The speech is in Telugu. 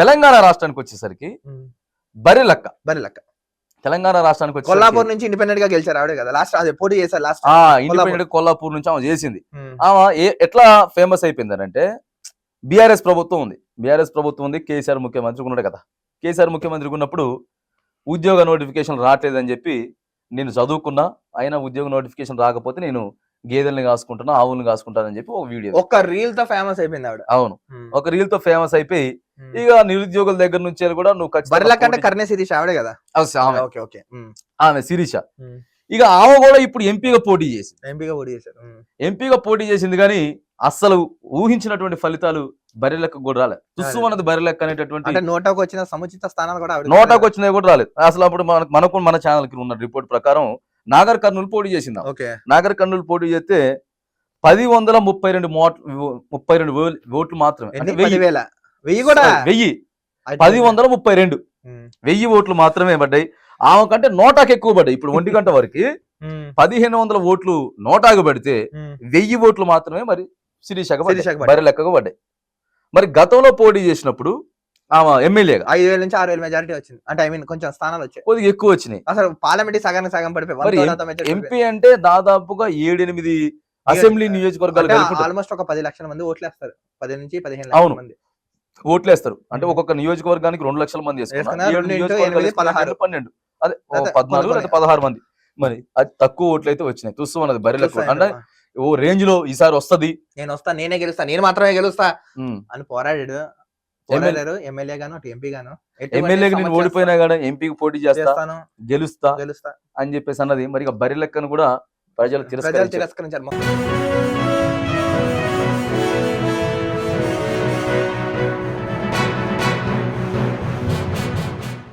తెలంగాణ రాష్ట్రానికి వచ్చేసరికి బరిలక్క తెలంగాణ రాష్ట్రానికి వచ్చి కొల్లాపూర్ నుంచి ఇండిపెండెంట్ గా గెలిచారు ఆవిడే కదా లాస్ట్ అదే పోటీ చేశారు లాస్ట్ ఇండిపెండెంట్ కొల్లాపూర్ నుంచి ఆమె చేసింది. ఆమె ఎట్లా ఫేమస్ అయిపోయిందనంటే బీఆర్ఎస్ ప్రభుత్వం ఉంది, కేసీఆర్ ముఖ్యమంత్రి ఉన్నాడు కదా. కేసీఆర్ ముఖ్యమంత్రి ఉన్నప్పుడు ఉద్యోగ నోటిఫికేషన్ రావట్లేదని చెప్పి నేను చదువుకున్నా, అయినా ఉద్యోగ నోటిఫికేషన్ రాకపోతే నేను గేదెల్ని కాసుకుంటున్నా, ఆవుల్ని కాసుకుంటానని చెప్పి ఒక వీడియో, ఒక రీల్ తో ఫేమస్ అయిపోయింది ఆవిడ. అవును, ఒక రీల్ తో ఫేమస్ అయిపోయి ఇక నిరుద్యోగుల దగ్గర నుంచి కూడా నువ్వు కర్ణే శిరీష ఆవిడే కదా, ఆమె శిరీష. ఇక ఆమె కూడా ఇప్పుడు ఎంపీగా పోటీ చేసింది కానీ అస్సలు ఊహించినటువంటి ఫలితాలు బరిలెక్క కూడా రాలేదు. తుస్సు అన్నది బరిలెక్క అనేటటువంటి నోటాకు వచ్చిన సముచిత స్థానాలు కూడా నోటాకు వచ్చినవి కూడా రాలేదు. అసలు అప్పుడు మన ఛానల్ కి ఉన్న రిపోర్ట్ ప్రకారం నాగర్ కర్నూలు పోటీ చేసింది. నాగర్ కర్నూలు పోటీ చేస్తే 1032 ఓట్లు మాత్రమే, అంటే 1032 ఓట్లు మాత్రమే పడ్డాయి. ఆమె కంటే నోటాకు ఎక్కువ పడ్డాయి. ఇప్పుడు 1 గంట వరకు 1500 ఓట్లు నోటాకు పడితే 1000 ఓట్లు మాత్రమే మరి శిరీషకు బరిలెక్కగా పడ్డాయి. మరి గతంలో పోటీ చేసినప్పుడు ఆమె ఎమ్మెల్యేగా 5000 నుంచి 6000 మెజారిటీ వచ్చింది, అంటే కొంచెం స్థానాలు వచ్చాయి, కొద్దిగా ఎక్కువ వచ్చినాయి. అసలు పార్లమెంట్ సగం పడిపోయి ఎంపీ అంటే దాదాపుగా 7-8 అసెంబ్లీ నియోజకవర్గాలు ఆల్మోస్ట్ ఒక 10 లక్షల మంది ఓట్లు వేస్తారు, 10 నుంచి 15 లక్షల మంది ఓట్లేస్తారు. అంటే ఒక్కొక్క నియోజకవర్గానికి 2 లక్షల మంది వేసుకున్నారు, 14 లేదా 16 మంది. మరి అది తక్కువ ఓట్లు అయితే వచ్చినాయి. తుస్సు అన్నది బరిలకు అంటే ఓ రేంజ్ లో ఈసారి వస్తది, నేనే గెలుస్తా, నేను మాత్రమే గెలుస్తా అని పోరాడాడు. ఎమ్మెల్యేగా నేను ఓడిపోయినా కూడా ఎంపీకి పోటీ చేస్తాను, గెలుస్తా అని చెప్పేసి అన్నది. మరి బరిలెక్కను కూడా ప్రజలు తిరస్కరించారు.